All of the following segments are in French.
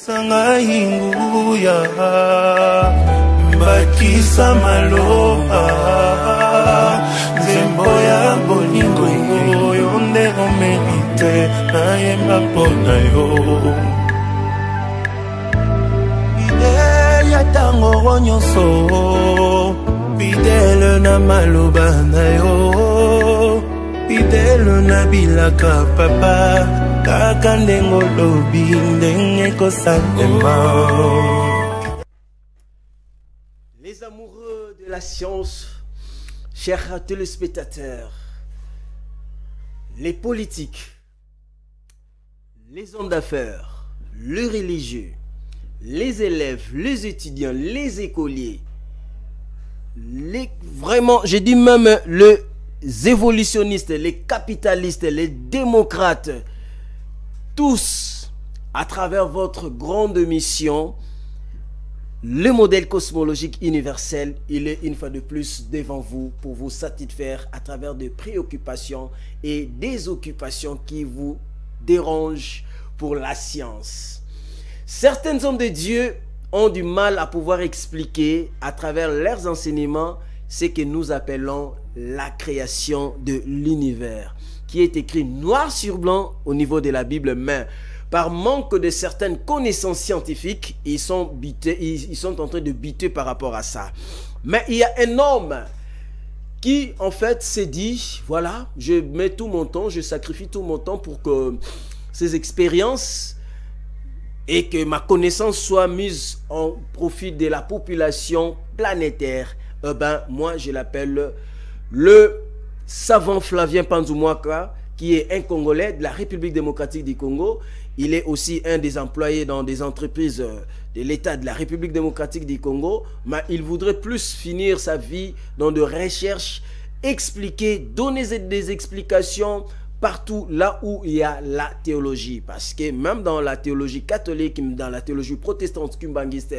Sanga hinguya bakisa maloba zemboya bolingo yonde omerite nayemba pona yo ideya tango nyonso fidèle na maloba na yo fidèle na bilaka papa. Les amoureux de la science, chers téléspectateurs, les politiques, les hommes d'affaires, les religieux, les élèves, les étudiants, les écoliers, vraiment, j'ai dit même les évolutionnistes, les capitalistes, les démocrates, tous, à travers votre grande mission, le modèle cosmologique universel, il est une fois de plus devant vous pour vous satisfaire à travers des préoccupations et des occupations qui vous dérangent pour la science. Certains hommes de Dieu ont du mal à pouvoir expliquer à travers leurs enseignements ce que nous appelons la création de l'univers, qui est écrit noir sur blanc au niveau de la Bible, mais par manque de certaines connaissances scientifiques, ils sont en train de buter par rapport à ça. Mais il y a un homme qui en fait s'est dit, voilà, je mets tout mon temps, je sacrifie tout mon temps pour que ces expériences et que ma connaissance soit mise en profit de la population planétaire. Ben, moi je l'appelle le savant Flavien Panzumwaka, qui est un Congolais de la République démocratique du Congo. Il est aussi un des employés dans des entreprises de l'État de la République démocratique du Congo. Mais il voudrait plus finir sa vie dans de recherches, expliquer, donner des explications partout là où il y a la théologie. Parce que même dans la théologie catholique, dans la théologie protestante, kumbangiste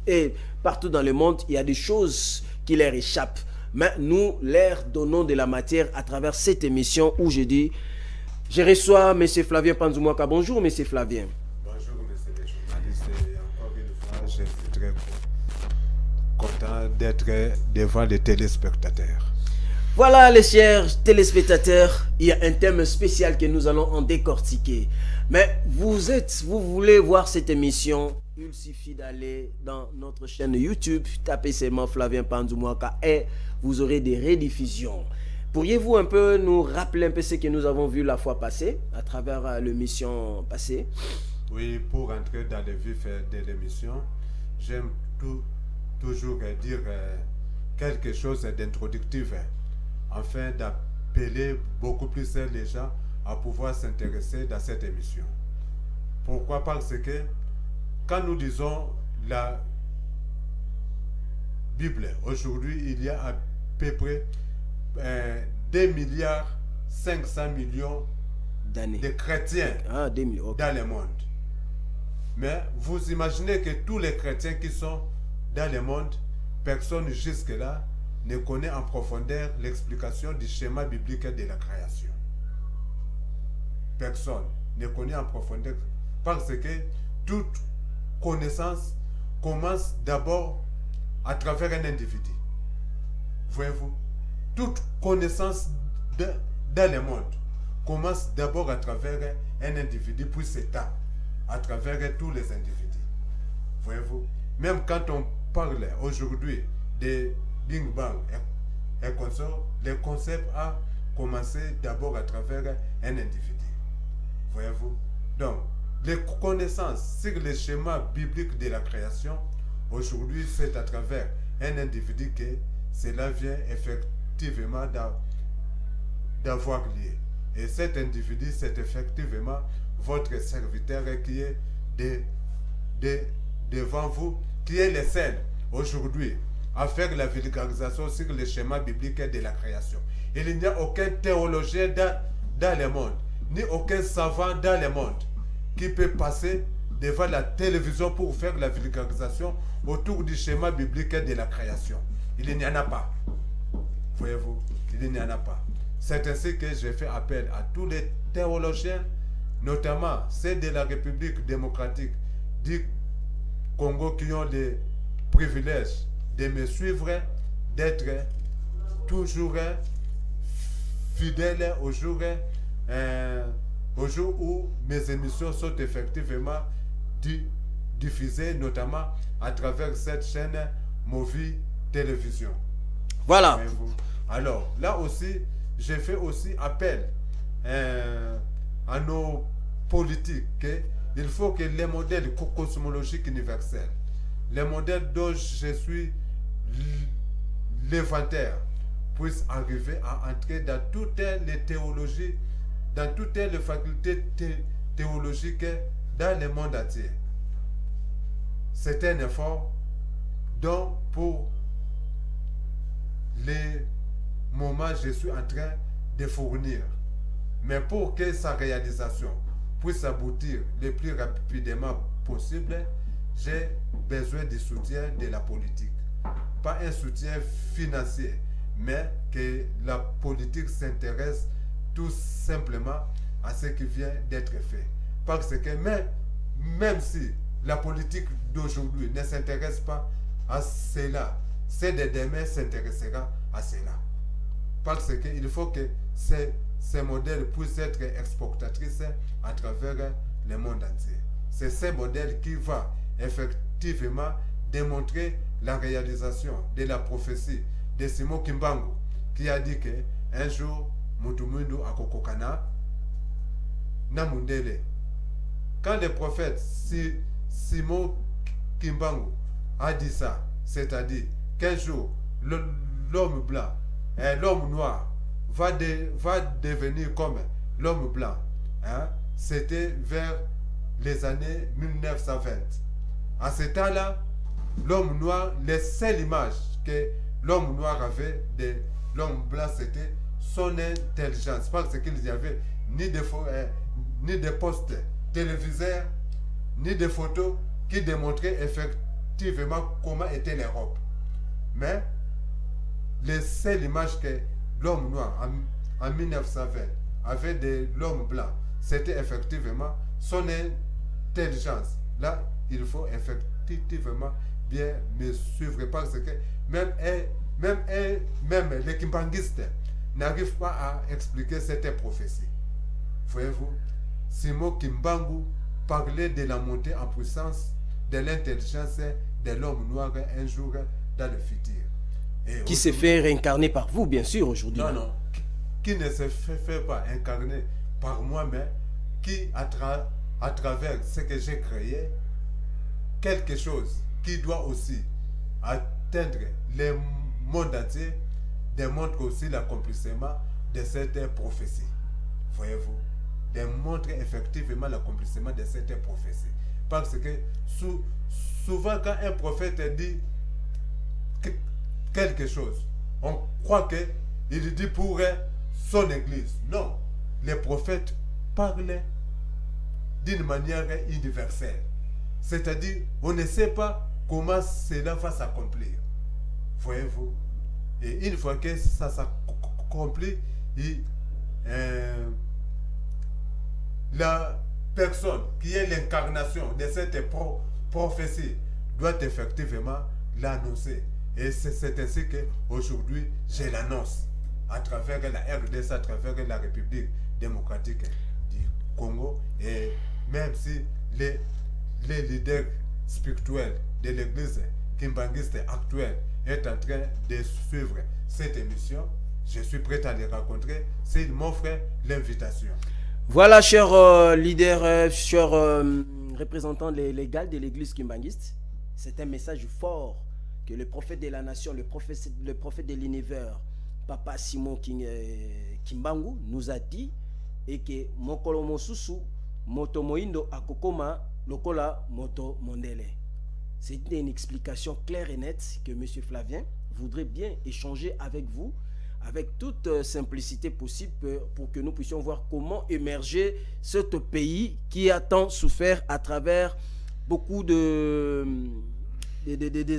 et partout dans le monde, il y a des choses qui leur échappent. Mais nous leur donnons de la matière à travers cette émission où je dis, je reçois M. Flavien Panzumwaka. Bonjour M. Flavien. Bonjour M. les journalistes. Et encore une fois, je suis très content d'être devant les téléspectateurs. Voilà les chers téléspectateurs, il y a un thème spécial que nous allons en décortiquer. Mais vous voulez voir cette émission, il suffit d'aller dans notre chaîne YouTube, tapez seulement Flavien Panzumwaka et vous aurez des rediffusions. Pourriez-vous un peu nous rappeler un peu ce que nous avons vu la fois passée, à travers l'émission passée? Oui, pour entrer dans le vif de l'émission, j'aime toujours dire quelque chose d'introductif, afin d'appeler beaucoup plus les gens à pouvoir s'intéresser dans cette émission. Pourquoi? Parce que quand nous disons la Bible, aujourd'hui, il y a à peu près 2,5 milliards de chrétiens dans le monde. Mais vous imaginez que tous les chrétiens qui sont dans le monde, personne jusque-là ne connaît en profondeur l'explication du schéma biblique de la création. Personne ne connaît en profondeur, parce que toute connaissance commence d'abord à travers un individu. Voyez-vous, toute connaissance dans le monde commence d'abord à travers un individu, puis s'étend à travers tous les individus. Voyez-vous, même quand on parle aujourd'hui de Big Bang et consort, le concept a commencé d'abord à travers un individu. Voyez-vous, donc les connaissances sur le schéma biblique de la création, aujourd'hui c'est à travers un individu que cela vient effectivement d'avoir lieu. Et cet individu, c'est effectivement votre serviteur qui est devant vous, qui est le seul aujourd'hui à faire la vulgarisation sur le schéma biblique de la création. Il n'y a aucun théologien dans le monde, ni aucun savant dans le monde qui peut passer devant la télévision pour faire la vulgarisation autour du schéma biblique de la création. Il n'y en a pas. Voyez-vous, il n'y en a pas. C'est ainsi que j'ai fait appel à tous les théologiens, notamment ceux de la République démocratique du Congo qui ont le privilège de me suivre, d'être toujours fidèle au jour où mes émissions sont effectivement diffusées, notamment à travers cette chaîne Movie Télévision. Voilà. Alors, là aussi, j'ai fait aussi appel à nos politiques qu'il faut que les modèles cosmologiques universels, les modèles dont je suis l'inventaire, puissent arriver à entrer dans toutes les théologies, dans toutes les facultés théologiques dans le monde entier. C'est un effort dont pour les moments je suis en train de fournir. Mais pour que sa réalisation puisse aboutir le plus rapidement possible, j'ai besoin du soutien de la politique. Pas un soutien financier, mais que la politique s'intéresse tout simplement à ce qui vient d'être fait. Parce que même si la politique d'aujourd'hui ne s'intéresse pas à cela, celle de demain s'intéressera à cela. Parce qu'il faut que ces modèles puissent être exportatrices à travers le monde entier. C'est ce modèle qui va effectivement démontrer la réalisation de la prophétie de Simon Kimbangu, qui a dit qu'un jour, Mutumundu akokokana na mundele. Quand le prophète Simon Kimbangu a dit ça, c'est-à-dire qu'un jour, l'homme blanc, l'homme noir va devenir comme l'homme blanc. Hein? C'était vers les années 1920. À ce temps-là, l'homme noir, la seule image que l'homme noir avait de l'homme blanc, c'était son intelligence. Parce qu'il n'y avait ni de postes téléviseurs, ni de photos qui démontraient effectivement comment était l'Europe. Mais les seules images que l'homme noir en 1920 avait de l'homme blanc, c'était effectivement son intelligence. Là, il faut effectivement bien me suivre parce que même les kimbanguistes n'arrivent pas à expliquer cette prophétie. Voyez-vous, Simon Kimbangu parlait de la montée en puissance de l'intelligence de l'homme noir un jour dans le futur. Et qui s'est fait réincarner par vous, bien sûr, aujourd'hui. Non, non. Qui ne se fait pas incarner par moi, mais qui, à travers ce que j'ai créé, quelque chose qui doit aussi atteindre le monde entier, démontre aussi l'accomplissement de cette prophétie. Voyez-vous, démontre effectivement l'accomplissement de cette prophétie. Parce que souvent quand un prophète dit quelque chose, on croit qu'il dit pour son église. Non, les prophètes parlent d'une manière universelle. C'est-à-dire, on ne sait pas comment cela va s'accomplir. Voyez-vous? Et une fois que ça s'accomplit, la personne qui est l'incarnation de cette prophétie doit effectivement l'annoncer. Et c'est ainsi qu'aujourd'hui, je l'annonce à travers la RDC, à travers la République démocratique du Congo. Et même si les leaders spirituels de l'église kimbanguiste actuelle est en train de suivre cette émission, je suis prêt à les rencontrer s'ils m'offrent l'invitation. Voilà, chers leaders, chers représentants légaux de l'église kimbanguiste, c'est un message fort que le prophète de la nation, le prophète de l'univers, Papa Simon Kimbangu, nous a dit, et que Mokolo Mosusu, Moto Moindo Akokoma, Lokola Moto Mondele. C'est une explication claire et nette que M. Flavien voudrait bien échanger avec vous, avec toute simplicité possible, pour que nous puissions voir comment émerger ce pays qui a tant souffert à travers beaucoup des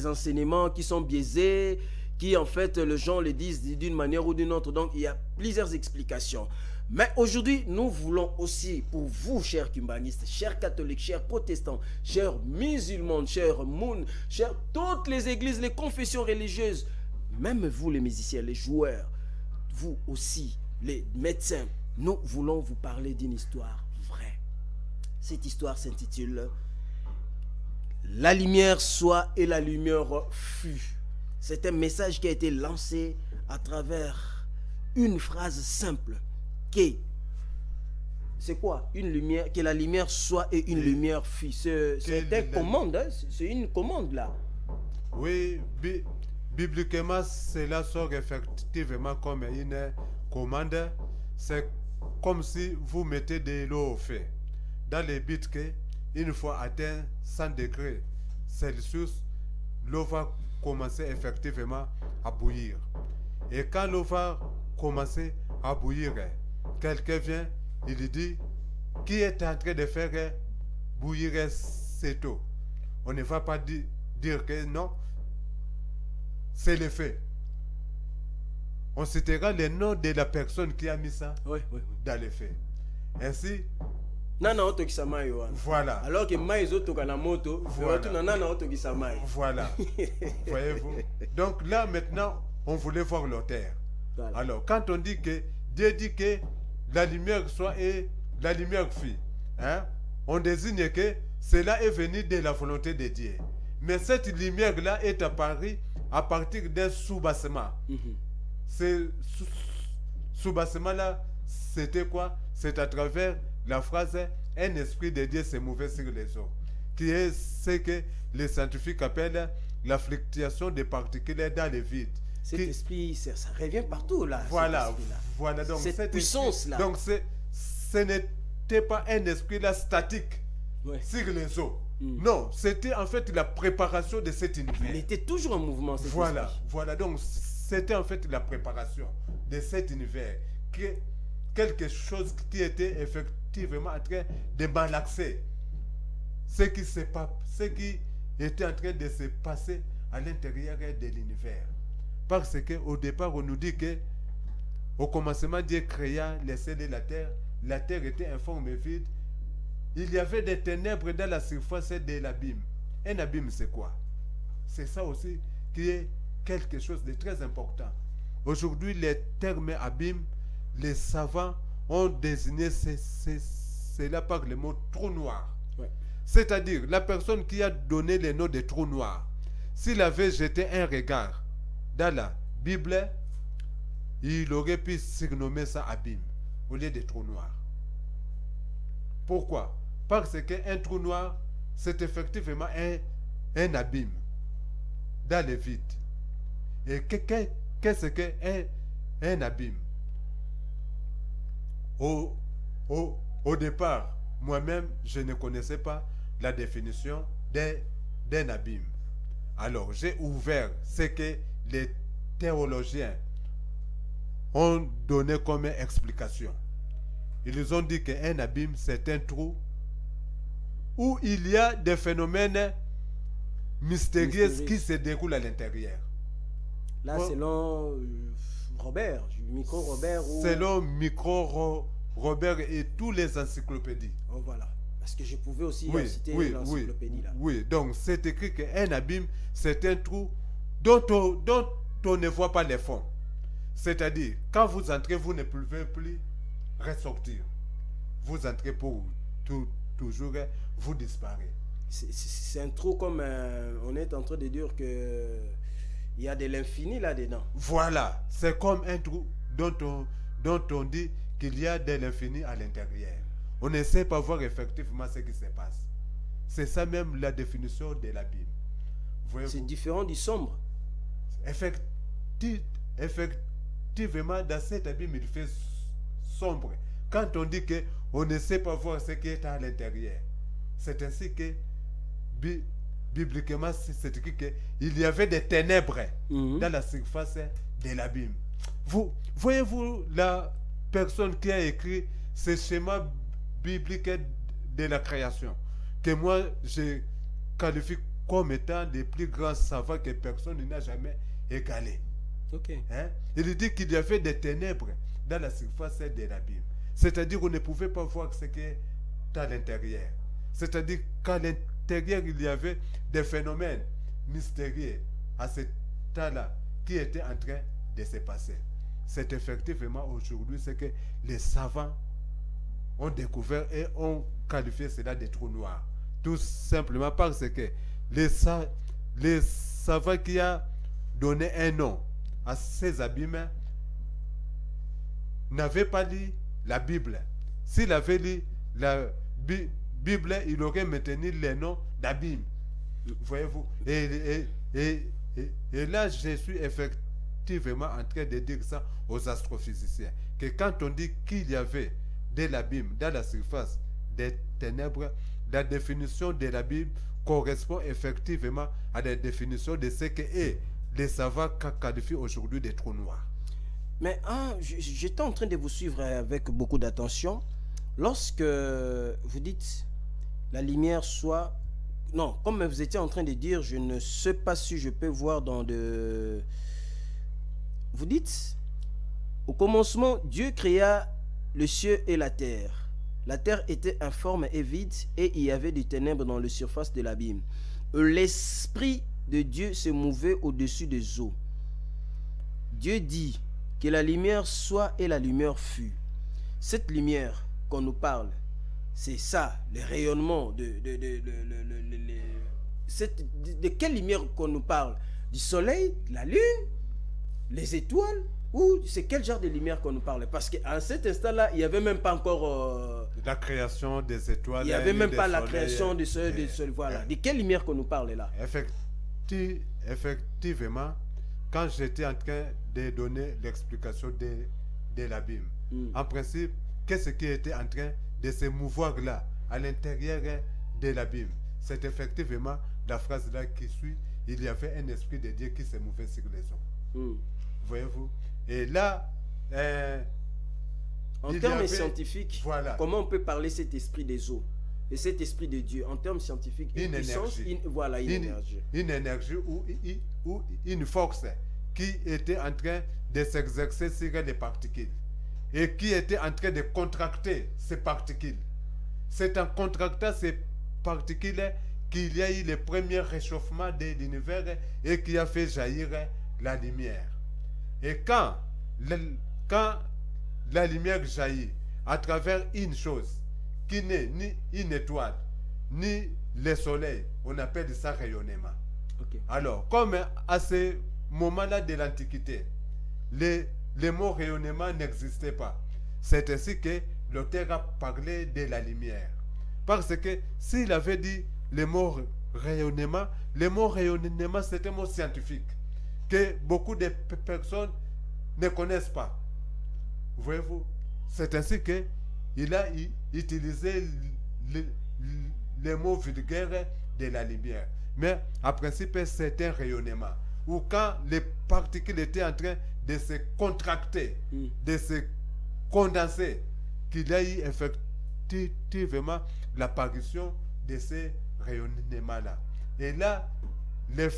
enseignements qui sont biaisés, qui en fait les gens le disent d'une manière ou d'une autre. Donc il y a plusieurs explications. Mais aujourd'hui, nous voulons aussi, pour vous, chers kimbangistes, chers catholiques, chers protestants, chers musulmans, chers moun, chers toutes les églises, les confessions religieuses, même vous les musiciens, les joueurs, vous aussi, les médecins, nous voulons vous parler d'une histoire vraie. Cette histoire s'intitule « La lumière soit et la lumière fut ». C'est un message qui a été lancé à travers une phrase simple qui, c'est quoi? Une lumière, que la lumière soit et une lumière fut. C'est une commande, hein? C'est une commande là. Oui, bibliquement, cela sort effectivement comme une commande. C'est comme si vous mettez de l'eau au feu. Dans les buts que, une fois atteint 100 degrés Celsius, l'eau va commencer effectivement à bouillir. Et quand l'eau va commencer à bouillir, quelqu'un vient, il dit, qui est en train de faire bouillir cette eau? On ne va pas dire que non, c'est le fait. On citera le nom de la personne qui a mis ça dans le fait. Ainsi, voilà. Alors que voilà. Voyez-vous? Donc là, maintenant, on voulait voir l'auteur. Voilà. Alors, quand on dit que Dieu dit que la lumière soit et la lumière fut, hein, on désigne que cela est venu de la volonté de Dieu. Mais cette lumière-là est apparue à partir d'un sous-bassement. Ce sous-bassement-là, c'était quoi? C'est à travers la phrase « Un esprit de Dieu s'est mouvé sur les eaux », qui est ce que les scientifiques appellent la fluctuation des particules dans le vide. Cet esprit, ça revient partout là. Voilà, voilà. Donc, cette puissance-là. Donc, ce n'était pas un esprit là statique sur les eaux. Non, c'était en fait la préparation de cet univers. Il était toujours en mouvement, cet voilà, esprit. Voilà, donc c'était en fait la préparation de cet univers. Quelque chose qui était effectivement en train de malaxer. Ce qui était en train de se passer à l'intérieur de l'univers. Parce qu'au départ, on nous dit que au commencement, Dieu créa les cieux et la terre. La terre était informe et vide. Il y avait des ténèbres dans la surface de l'abîme. Un abîme, c'est quoi? C'est ça aussi qui est quelque chose de très important. Aujourd'hui, les termes abîme, les savants ont désigné cela par le mot trou noir. C'est-à-dire, la personne qui a donné le nom de trou noir, s'il avait jeté un regard dans la Bible, il aurait pu surnommer ça abîme au lieu de trou noir. Pourquoi? Parce qu'un trou noir, c'est effectivement un abîme dans le vide. Et qu'est-ce qu'un abîme? Au départ, moi-même, je ne connaissais pas la définition d'un abîme. Alors, j'ai ouvert ce que les théologiens ont donné comme explication. Ils ont dit qu'un abîme, c'est un trou où il y a des phénomènes mystérieux qui se déroulent à l'intérieur. Là, selon Robert, micro-Robert. Selon micro-Robert et tous les encyclopédies. Oh, voilà. Parce que je pouvais aussi citer l'encyclopédie là. Oui, donc c'est écrit qu'un abîme, c'est un trou dont on ne voit pas les fonds. C'est-à-dire, quand vous entrez, vous ne pouvez plus ressortir. Vous entrez pour toujours, vous disparaissez. C'est un trou comme on est en train de dire que il y a de l'infini là-dedans. Voilà, c'est comme un trou dont on dit qu'il y a de l'infini à l'intérieur. On ne sait pas voir effectivement ce qui se passe. C'est ça même la définition de la Bible. C'est différent du sombre. Effectivement, dans cette Bible, il fait sombre. Quand on dit qu'on ne sait pas voir ce qui est à l'intérieur, c'est ainsi que bibliquement, c'est écrit qu'il y avait des ténèbres dans la surface de l'abîme. Voyez-vous la personne qui a écrit ce schéma biblique de la création, que moi je qualifie comme étant les plus grands savants que personne n'a jamais égalé. Okay. Hein? Il dit qu'il y avait des ténèbres dans la surface de l'abîme. C'est-à-dire qu'on ne pouvait pas voir ce qui est à l'intérieur. C'est-à-dire qu'à l'intérieur, il y avait des phénomènes mystérieux à cet état-là qui étaient en train de se passer. C'est effectivement aujourd'hui ce que les savants ont découvert et ont qualifié cela de trou noir. Tout simplement parce que les savants qui ont donné un nom à ces abîmes n'avaient pas lu la Bible. S'il avait lu la Bible, il aurait maintenu les noms d'abîmes. Voyez-vous? Et là, je suis effectivement en train de dire ça aux astrophysiciens. Que quand on dit qu'il y avait de l'abîme dans la surface des ténèbres, la définition de l'abîme correspond effectivement à la définition de ce que les savants qualifient aujourd'hui de trous noirs. Mais j'étais en train de vous suivre avec beaucoup d'attention. Lorsque vous dites la lumière soit... Non, comme vous étiez en train de dire, je ne sais pas si je peux voir dans de... Vous dites, au commencement, Dieu créa le ciel et la terre. La terre était informe et vide, et il y avait des ténèbres dans la surface de l'abîme. L'Esprit de Dieu se mouvait au-dessus des eaux. Dieu dit que la lumière soit, et la lumière fut. Cette lumière qu'on nous parle, c'est ça, le rayonnement de quelle lumière qu'on nous parle? Du soleil, la lune, les étoiles, ou c'est quel genre de lumière qu'on nous parle? Parce qu'à cet instant-là, il n'y avait même pas encore... la création des étoiles. Il n'y avait même pas la création du soleil. Voilà. De quelle lumière qu'on nous parle là? Effectivement, quand j'étais en train de donner l'explication de l'abîme, en principe, qu'est-ce qui était en train de se mouvoir là, à l'intérieur de l'abîme? C'est effectivement la phrase là qui suit. Il y avait un esprit de Dieu qui se mouvait sur les eaux. Voyez-vous? Et là, en termes scientifiques, voilà, comment on peut parler cet esprit des eaux et cet esprit de Dieu? En termes scientifiques, une énergie. Voilà, une énergie. Une énergie ou une force qui était en train de s'exercer sur les particules et qui était en train de contracter ces particules. C'est en contractant ces particules qu'il y a eu le premier réchauffement de l'univers et qui a fait jaillir la lumière. Et quand la lumière jaillit à travers une chose qui n'est ni une étoile, ni le soleil, on appelle ça rayonnement. Okay. Alors, comme à ce moment-là de l'Antiquité, le mot rayonnement n'existait pas. C'est ainsi que l'auteur a parlé de la lumière. Parce que s'il avait dit le mot rayonnement c'est un mot scientifique que beaucoup de personnes ne connaissent pas. Voyez-vous? C'est ainsi qu'il a utilisé le mot vulgaire de la lumière. Mais en principe, c'est un rayonnement. Ou quand les particules étaient en train de se contracter, de se condenser, qu'il y a eu effectivement l'apparition de ces rayonnements-là. Et là, le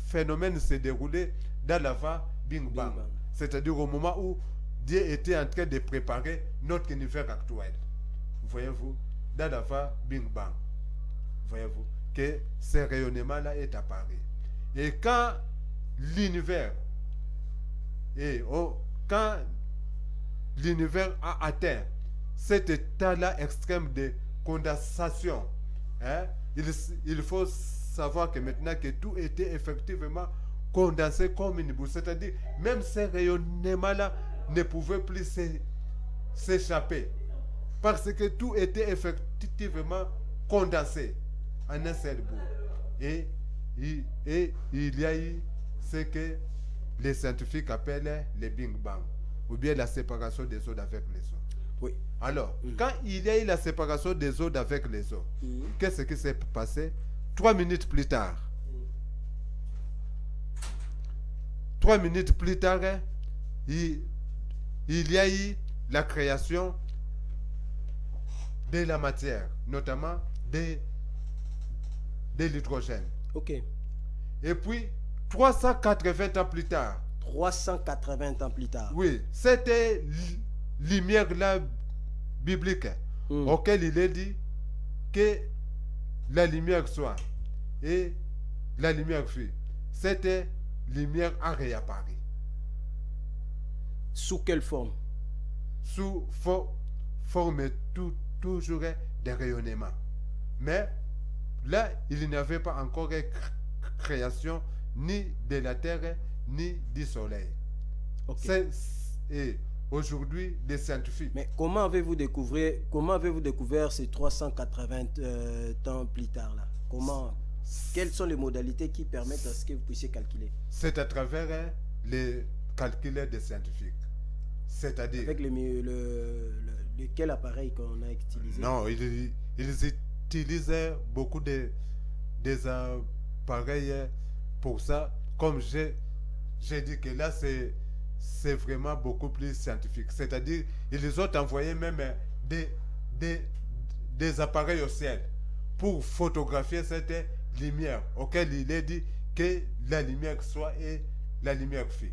phénomène s'est déroulé dans l'avant Big Bang. C'est-à-dire au moment où Dieu était en train de préparer notre univers actuel. Voyez-vous? Dans l'avant Big Bang. Voyez-vous? Que ce rayonnement-là est apparu. Et quand l'univers a atteint cet état-là extrême de condensation, il faut savoir que maintenant que tout était effectivement condensé comme une boule, c'est-à-dire même ces rayonnements-là ne pouvaient plus s'échapper parce que tout était effectivement condensé en un seul bout. Et il y a eu ce que les scientifiques appellent le Big Bang, ou bien la séparation des eaux avec les eaux. Oui. Alors, quand il y a eu la séparation des eaux avec les eaux, qu'est-ce qui s'est passé? 3 minutes plus tard, 3 minutes plus tard, il y a eu la création de la matière, notamment de l'hydrogène. Ok. Et puis, 380 ans plus tard. 380 ans plus tard. Oui, cette lumière-là biblique auquel il est dit que la lumière soit et la lumière fut. Cette lumière a réapparu. Sous quelle forme? Sous forme toujours de rayonnement. Mais là, il n'y avait pas encore création ni de la terre ni du soleil. Okay. Et aujourd'hui, des scientifiques. Mais comment avez-vous découvert ces 380 ans plus tard là? Quelles sont les modalités qui permettent à ce que vous puissiez calculer? C'est à travers les calculs des scientifiques. C'est-à-dire... Avec lequel appareil qu'on a utilisé? Non, ils utilisaient beaucoup des appareils pour ça. Comme j'ai dit que là, c'est vraiment beaucoup plus scientifique. C'est-à-dire, ils ont envoyé même des appareils au ciel pour photographier cette lumière auquel il est dit que la lumière soit et la lumière fut.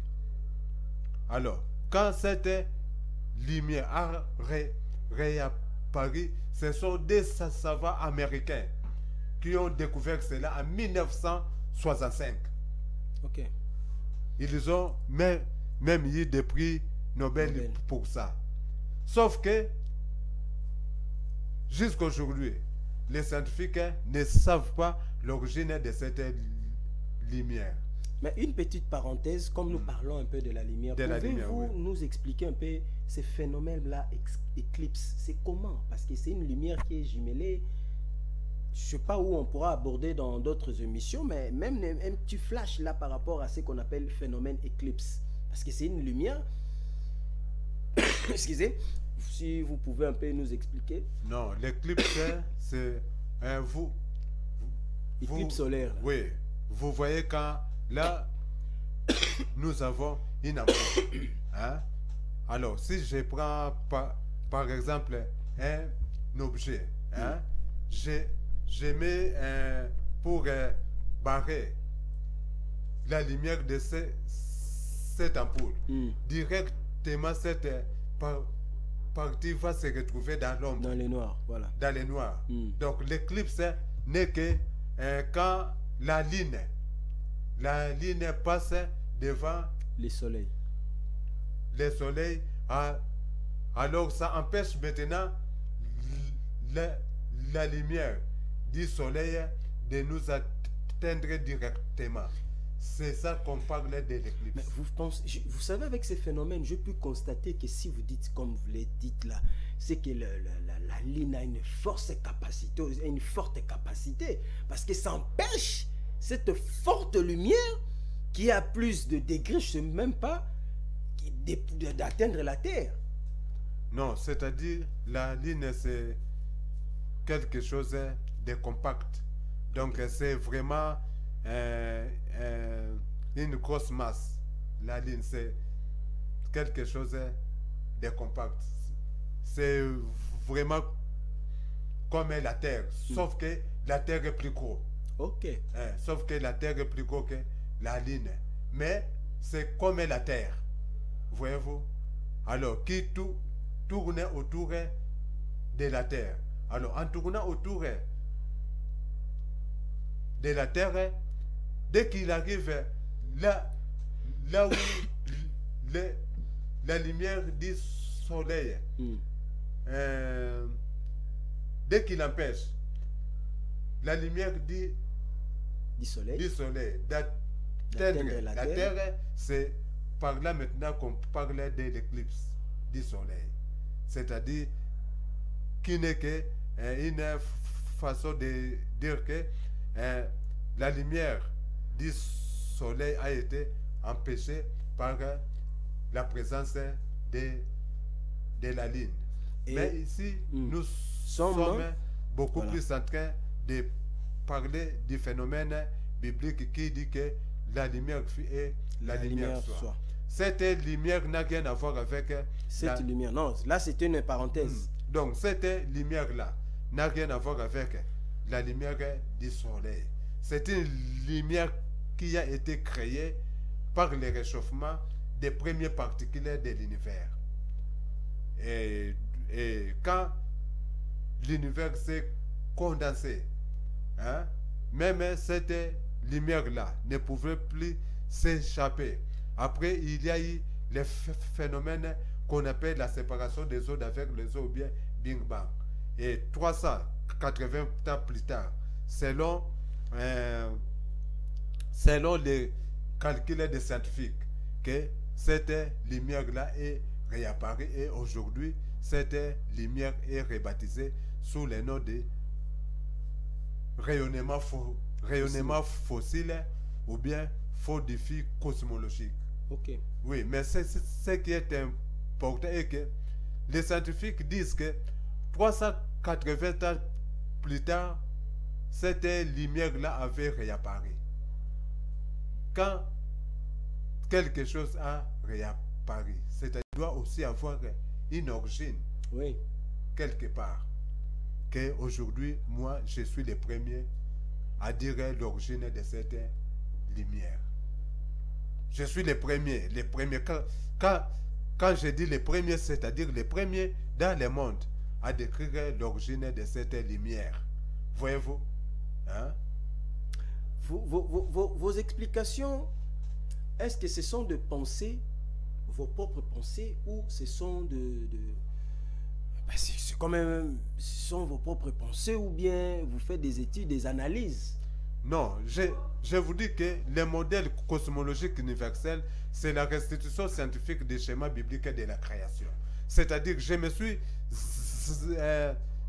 Alors, quand cette lumière a réapparu, ce sont des savants américains qui ont découvert cela en 1965. Ok. Ils ont même eu des prix Nobel pour ça. Sauf que, jusqu'à aujourd'hui, les scientifiques ne savent pas l'origine de cette lumière. Mais une petite parenthèse, comme nous parlons un peu de la lumière, pouvez-vous nous expliquer un peu ces phénomènes-là, éclipse? C'est comment? Parce que c'est une lumière qui est jumelée. Je ne sais pas où on pourra aborder dans d'autres émissions, mais même un petit flash là par rapport à ce qu'on appelle phénomène éclipse. Parce que c'est une lumière... Excusez, si vous pouvez un peu nous expliquer. Non, l'éclipse, c'est un éclipse solaire. Là. Oui, vous voyez quand là, nous avons une ampoule. Hein? Alors, si je prends par exemple un objet, hein, je mets pour barrer la lumière de cette ampoule. Directement, cette partie va se retrouver dans l'ombre. Dans les noirs, voilà. Dans les noirs. Donc, l'éclipse n'est que quand la ligne passe devant les soleils. Les soleils, alors ça empêche maintenant la lumière du soleil de nous atteindre directement. C'est ça qu'on parle de l'éclipse. Vous savez, avec ces phénomènes, je peux constater que si vous dites comme vous le dites là, c'est que la Lune a une forte capacité, parce que ça empêche cette forte lumière qui a plus de degrés, je ne sais même pas, d'atteindre la Terre. Non, c'est-à-dire la Lune, c'est quelque chose de compact. Donc c'est vraiment une grosse masse. La Lune, c'est quelque chose de compact. C'est vraiment comme la Terre, sauf que la Terre est plus grosse. Ok. Sauf que la Terre est plus grosse que la Lune. Mais c'est comme la Terre. Voyez-vous? Alors, qui tourne autour de la Terre. Alors, en tournant autour de la Terre, dès qu'il arrive là où la lumière du soleil, dès qu'il empêche la lumière du soleil d'atteindre la Terre, c'est par là maintenant qu'on parle de l'éclipse du soleil. C'est-à-dire qui n'est qu'une façon de dire que la lumière du soleil a été empêchée par la présence de la Lune. Mais ici, nous sommes beaucoup plus en train de parler du phénomène biblique qui dit que la lumière fut et la lumière soit. Cette lumière n'a rien à voir avec cette lumière. Non, là c'était une parenthèse. Donc cette lumière-là n'a rien à voir avec la lumière du soleil. C'est une lumière qui a été créée par le réchauffement des premières particules de l'univers. Et Et quand l'univers s'est condensé, hein, même cette lumière-là ne pouvait plus s'échapper. Après, il y a eu les phénomènes qu'on appelle la séparation des eaux avec les eaux, ou bien Big Bang. Et 380 ans plus tard, selon les calculs des scientifiques, que cette lumière-là est réapparue et aujourd'hui, cette lumière est rebaptisée sous le nom de rayonnement fossile ou bien faux défi cosmologique. Ok. Oui, mais ce qui est important est que les scientifiques disent que 380 ans plus tard, cette lumière-là avait réapparu. Quand quelque chose a réapparu, c'est-à-dire doit aussi avoir une origine, Oui. quelque part. Que aujourd'hui, moi, je suis le premier à dire l'origine de cette lumière. Je suis le premier. Quand je dis le premier, c'est-à-dire le premier dans le monde à décrire l'origine de cette lumière. Voyez-vous? Hein? Vos explications, est-ce que ce sont de pensées, vos propres pensées, ou ce sont c'est quand même, ce sont vos propres pensées, ou bien vous faites des études, des analyses? Non, je vous dis que le modèle cosmologique universel, c'est la restitution scientifique des schémas bibliques de la création. C'est-à-dire que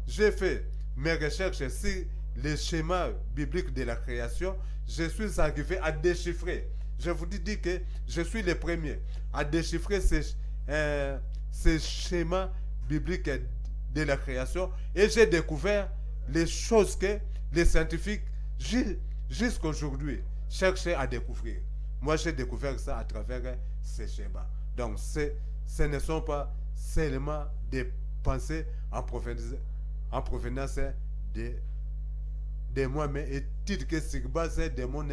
j'ai fait mes recherches sur les schémas bibliques de la création, je suis arrivé à déchiffrer. Je vous dis que je suis le premier à déchiffrer ces schémas bibliques de la création et j'ai découvert les choses que les scientifiques jusqu'à aujourd'hui cherchaient à découvrir. Moi, j'ai découvert ça à travers ces schémas. Donc, ce ne sont pas seulement des pensées en provenance de moi, mais études que sur base de mon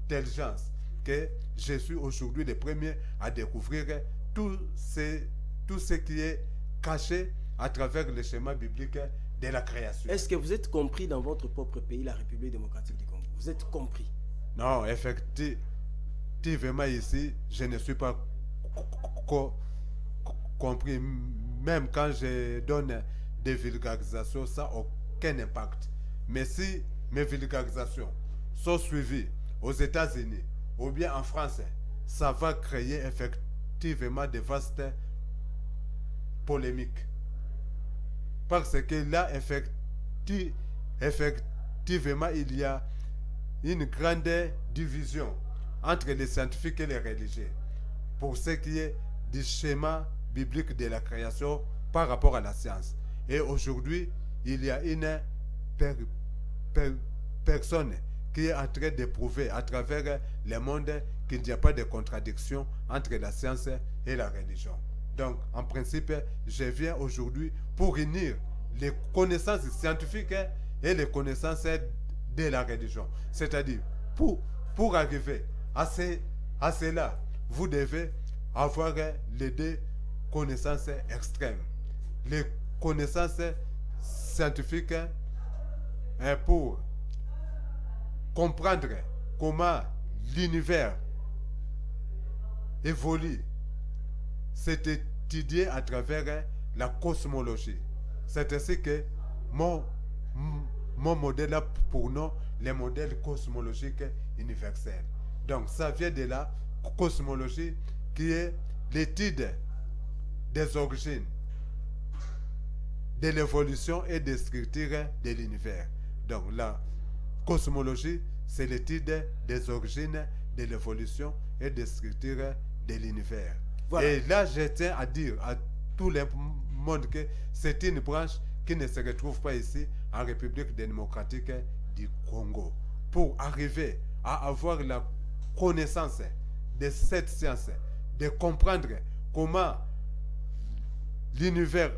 intelligence, que je suis aujourd'hui le premier à découvrir tout ce qui est caché à travers le schéma biblique de la création. Est-ce que vous êtes compris dans votre propre pays, la République démocratique du Congo? Vous êtes compris? Non, effectivement, ici, je ne suis pas compris. Même quand je donne des vulgarisations, ça n'a aucun impact. Mais si mes vulgarisations sont suivies aux États-Unis ou bien en France, ça va créer effectivement de vastes polémiques. Parce que là, effectivement, il y a une grande division entre les scientifiques et les religieux pour ce qui est du schéma biblique de la création par rapport à la science. Et aujourd'hui, il y a une personne qui est en train de prouver à travers le monde qu'il n'y a pas de contradiction entre la science et la religion. Donc, en principe, je viens aujourd'hui pour unir les connaissances scientifiques et les connaissances de la religion. C'est-à-dire, pour arriver à cela, vous devez avoir les deux connaissances extrêmes. Les connaissances scientifiques pour comprendre comment l'univers évolue. C'est étudié à travers la cosmologie. C'est ainsi que mon modèle a pour nom le modèle cosmologique universel. Donc ça vient de la cosmologie qui est l'étude des origines, de l'évolution et des structures de l'univers. Donc la cosmologie, c'est l'étude des origines, de l'évolution et des structures de l'univers. Voilà. Et là, je tiens à dire à tout le monde que c'est une branche qui ne se retrouve pas ici en République démocratique du Congo. Pour arriver à avoir la connaissance de cette science, de comprendre comment l'univers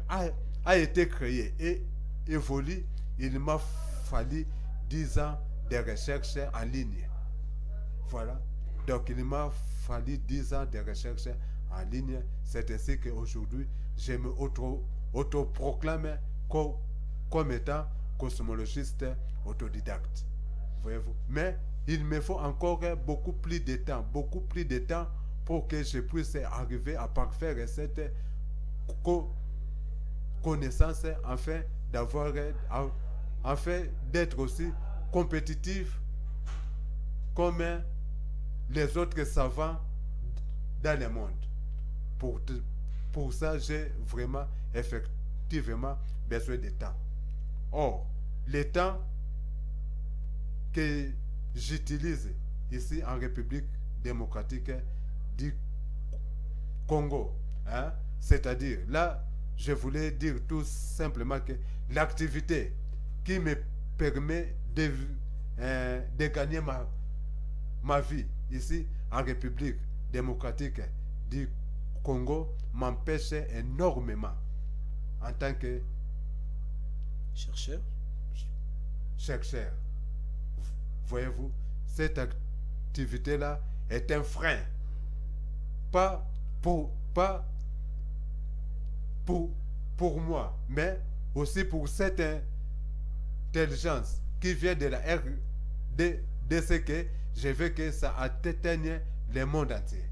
a été créé et évolue, il m'a fallu 10 ans de recherche en ligne. Voilà. Donc il m'a fallu 10 ans de recherche en ligne. C'est ainsi qu'aujourd'hui, je me autoproclame comme étant cosmologiste autodidacte. Voyez-vous? Mais il me faut encore beaucoup plus de temps pour que je puisse arriver à parfaire cette connaissance afin d'être aussi compétitif comme les autres savants dans le monde. Pour ça, j'ai vraiment, effectivement, besoin de temps. Or, le temps que j'utilise ici en République démocratique du Congo, hein, c'est-à-dire, là, je voulais dire tout simplement que l'activité qui me permet de gagner ma vie ici en République démocratique du Congo m'empêche énormément en tant que chercheur. Voyez-vous, cette activité-là est un frein. Pas pour moi, mais aussi pour cette intelligence qui vient de la RDC, que je veux que ça atteigne le monde entier.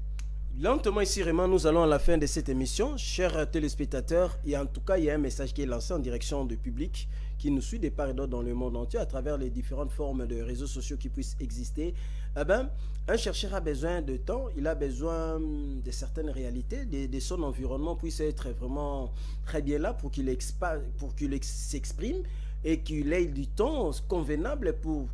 Lentement ici, Raymond, nous allons à la fin de cette émission. Chers téléspectateurs, et en tout cas, il y a un message qui est lancé en direction du public qui nous suit de part et d'autre dans le monde entier à travers les différentes formes de réseaux sociaux qui puissent exister. Eh ben, un chercheur a besoin de temps, il a besoin de certaines réalités, de son environnement puisse être vraiment très bien là pour qu'il s'exprime et qu'il ait du temps convenable pour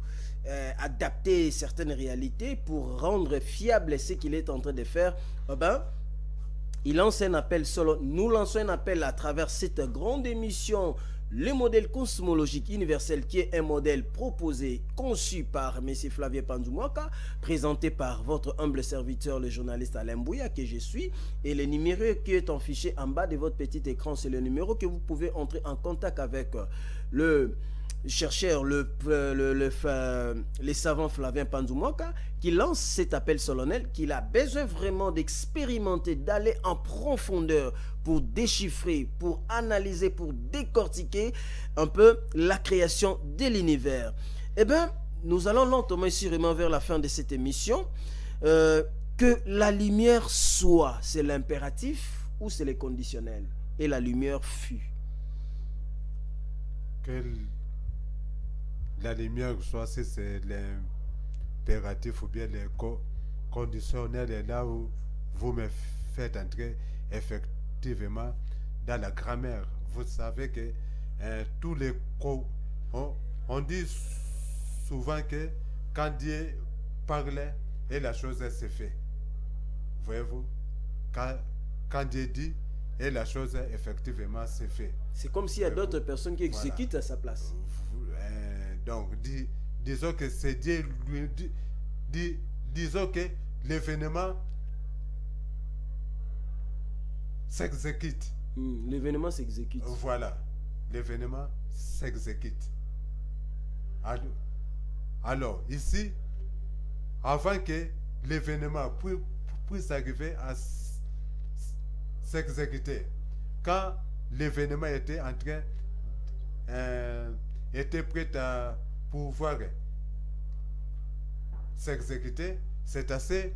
adapter certaines réalités, pour rendre fiable ce qu'il est en train de faire. Eh ben, il lance un appel solo. Nous lançons un appel à travers cette grande émission, le modèle cosmologique universel, qui est un modèle proposé, conçu par M. Flavien Panzumwaka, présenté par votre humble serviteur, le journaliste Alain Bouya, que je suis. Et le numéro qui est affiché en bas de votre petit écran, c'est le numéro que vous pouvez entrer en contact avec le chercheur, les savants Flavien Panzumwaka, qui lance cet appel solennel, qu'il a besoin vraiment d'expérimenter, d'aller en profondeur pour déchiffrer, pour analyser, pour décortiquer un peu la création de l'univers. Eh bien, nous allons lentement ici vraiment vers la fin de cette émission. Que la lumière soit, c'est l'impératif ou c'est le conditionnel? Et la lumière fut. Que la lumière soit, si c'est l'impératif ou bien le conditionnel, et là où vous me faites entrer effectivement dans la grammaire. Vous savez que tous les on dit souvent que quand Dieu parle et la chose s'est faite. Voyez-vous, quand Dieu dit et la chose effectivement s'est faite. C'est comme s'il y a d'autres personnes qui exécutent à sa place. Donc, disons que c'est Dieu lui dit, disons que l'événement s'exécute. L'événement s'exécute. Voilà, l'événement s'exécute. Alors, ici, avant que l'événement puisse arriver à s'exécuter, quand l'événement était en train, était prêt à pouvoir s'exécuter, c'est à ce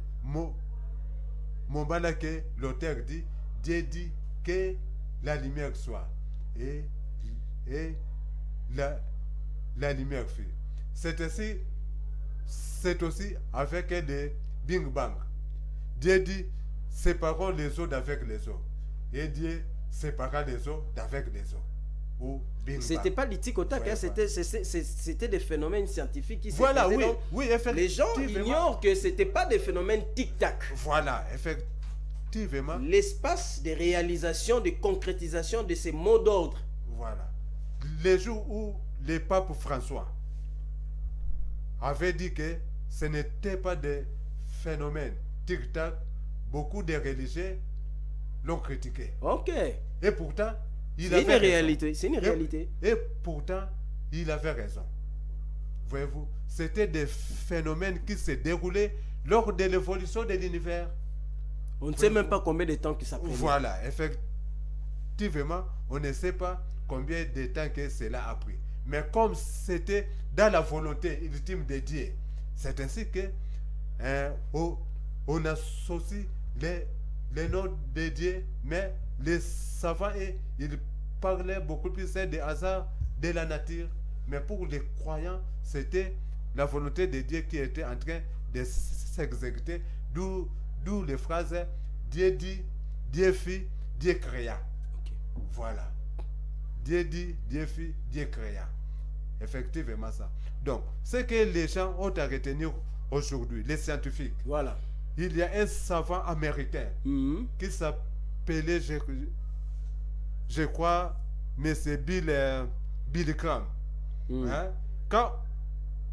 moment-là que l'auteur dit, Dieu dit que la lumière soit, et la lumière fut. C'est aussi avec le Big Bang. Dieu dit, séparons les eaux d'avec les eaux. Et Dieu sépara les eaux d'avec les eaux. C'était pas du tic au tac, c'était des phénomènes scientifiques qui voilà, oui, les gens ignorent que c'était pas des phénomènes tic-tac. Voilà, effectivement. L'espace de réalisation, de concrétisation de ces mots d'ordre. Voilà. Les jours où le pape François avait dit que ce n'était pas des phénomènes tic-tac, beaucoup de religieux l'ont critiqué. Ok. Et pourtant, c'est une réalité. C'est une réalité. Et pourtant, il avait raison. Voyez-vous, c'était des phénomènes qui se déroulaient lors de l'évolution de l'univers. On ne sait même pas combien de temps que ça prend. Voilà, effectivement, on ne sait pas combien de temps que cela a pris. Mais comme c'était dans la volonté ultime de Dieu, c'est ainsi que on associe les noms de Dieu, mais les savants, ils parlaient beaucoup plus des hasards de la nature. Mais pour les croyants, c'était la volonté de Dieu qui était en train de s'exécuter, d'où les phrases Dieu dit, Dieu fit, Dieu créa. Okay. Voilà. Dieu dit, Dieu fit, Dieu créa. Effectivement ça. Donc, ce que les gens ont à retenir aujourd'hui, les scientifiques. Voilà. Il y a un savant américain qui s'appelait, je crois, M. Bill Graham. Hein? Quand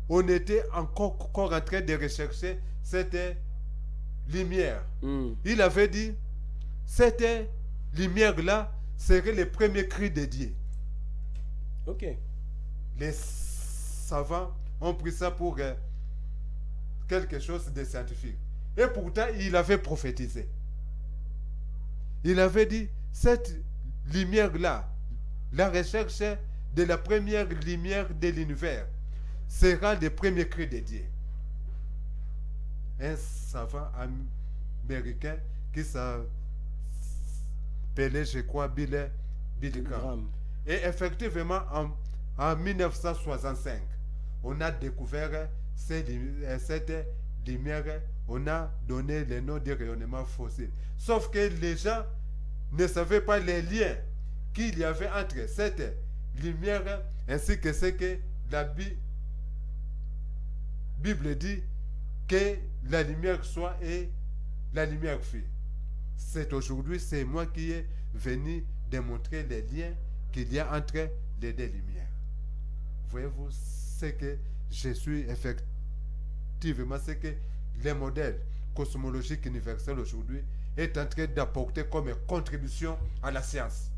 on était encore en train de rechercher cette lumière, il avait dit, cette lumière-là serait le premier cri de Dieu. Ok. Les savants ont pris ça pour quelque chose de scientifique. Et pourtant, il avait prophétisé. Il avait dit, cette lumière-là, la recherche de la première lumière de l'univers, sera le premier cri de Dieu. Un savant américain qui s'appelait, je crois, Bill Graham. Et effectivement, en 1965, on a découvert cette lumière, on a donné le nom de rayonnement fossile. Sauf que les gens ne savaient pas les liens qu'il y avait entre cette lumière ainsi que ce que la Bible dit que la lumière soit et la lumière fut. C'est aujourd'hui, c'est moi qui ai venu démontrer les liens qu'il y a entre les deux lumières. Voyez-vous, ce que je suis effectivement, c'est que le modèle cosmologique universel aujourd'hui est en train d'apporter comme contribution à la science.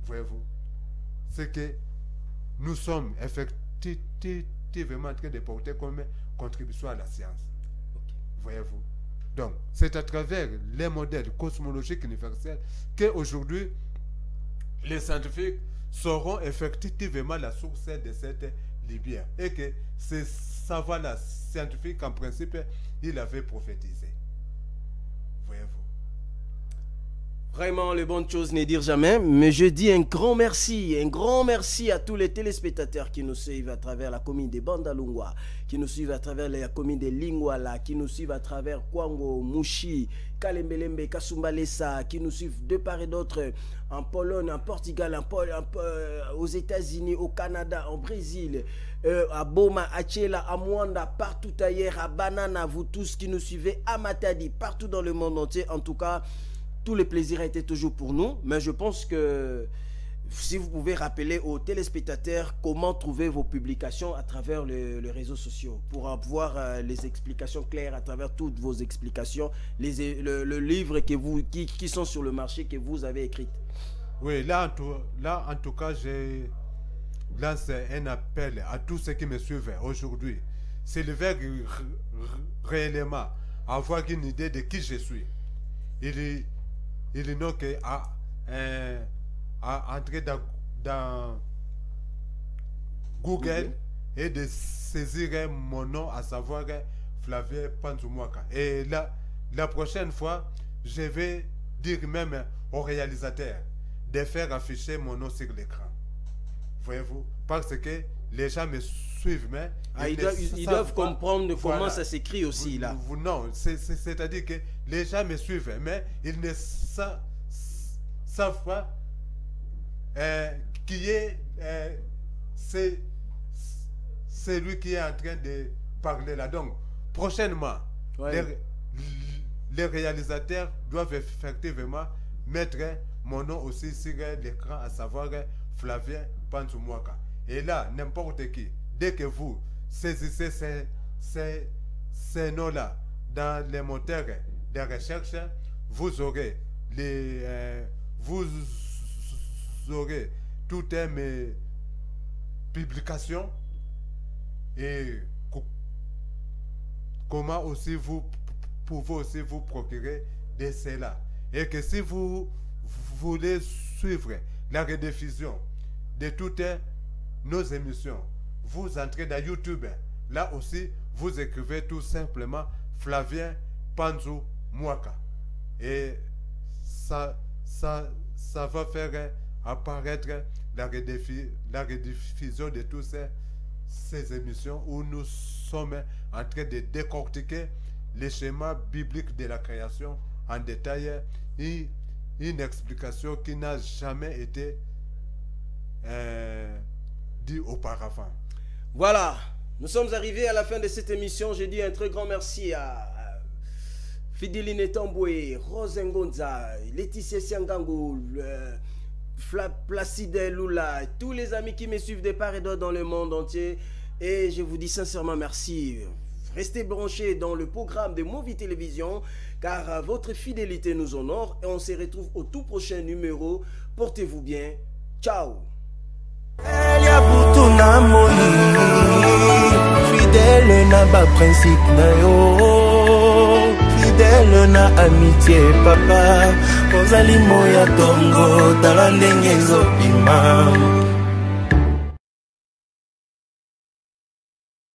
Voyez-vous, c'est que nous sommes effectivement en train de porter comme contribution à la science. Okay. Voyez-vous. Donc, c'est à travers les modèles cosmologiques universels qu'aujourd'hui, les scientifiques sauront effectivement la source de cette lumière. Et que ces savants-là, scientifiques, en principe, ils avaient prophétisé. Voyez-vous. Vraiment, les bonnes choses n'est dire jamais, mais je dis un grand merci à tous les téléspectateurs qui nous suivent à travers la commune de Bandalungwa, qui nous suivent à travers la commune de Lingwala, qui nous suivent à travers Kwango, Mouchi, Kalembelembe, Kasumbalesa, qui nous suivent de part et d'autre en Pologne, en Portugal, aux États-Unis, au Canada, en Brésil, à Boma, à Tchela, à Mwanda, partout ailleurs, à Banana, vous tous qui nous suivez, à Matadi, partout dans le monde entier, en tout cas. Tout le plaisir a été toujours pour nous, mais je pense que si vous pouvez rappeler aux téléspectateurs comment trouver vos publications à travers les réseaux sociaux pour avoir les explications claires à travers toutes vos explications, le livre qui sont sur le marché que vous avez écrit. Oui, là en tout cas, je lance un appel à tous ceux qui me suivent aujourd'hui. C'est le verbe réellement avoir une idée de qui je suis. Il n'a qu'à entrer dans Google et de saisir mon nom, à savoir Flavien Panzumwaka. Et la prochaine fois, je vais dire même au réalisateur de faire afficher mon nom sur l'écran. Voyez-vous? Parce que les gens me suivent, mais ils doivent comprendre comment ça s'écrit aussi là. Non, c'est-à-dire que les gens me suivent, mais ils ne savent pas qui est celui qui est en train de parler là. Donc, prochainement, les réalisateurs doivent effectivement mettre mon nom aussi sur l'écran, à savoir Flavien Panzumwaka. Et là, n'importe qui, dès que vous saisissez ces noms-là dans les moteurs de recherche, vous aurez toutes mes publications et comment aussi vous pouvez aussi vous procurer de cela. Et que si vous voulez suivre la rediffusion de toutes nos émissions, vous entrez dans YouTube. Là aussi, vous écrivez tout simplement Flavien Panzou Mwaka. Et ça va faire apparaître la rediffusion de toutes ces émissions où nous sommes en train de décortiquer les schémas bibliques de la création en détail, une explication qui n'a jamais été dit auparavant. Voilà, nous sommes arrivés à la fin de cette émission. Je dis un très grand merci à Fideline Tamboué, Rose Ngonza, Laetitia Siangangou, Placide Lula, tous les amis qui me suivent de part et d'autre dans le monde entier. Et je vous dis sincèrement merci. Restez branchés dans le programme de Movie Télévision, car votre fidélité nous honore. Et on se retrouve au tout prochain numéro. Portez-vous bien. Ciao. Fidèle na ba principe na yo, fidèle na amitié papa, ozali moya tongo tala ndenge ezobima.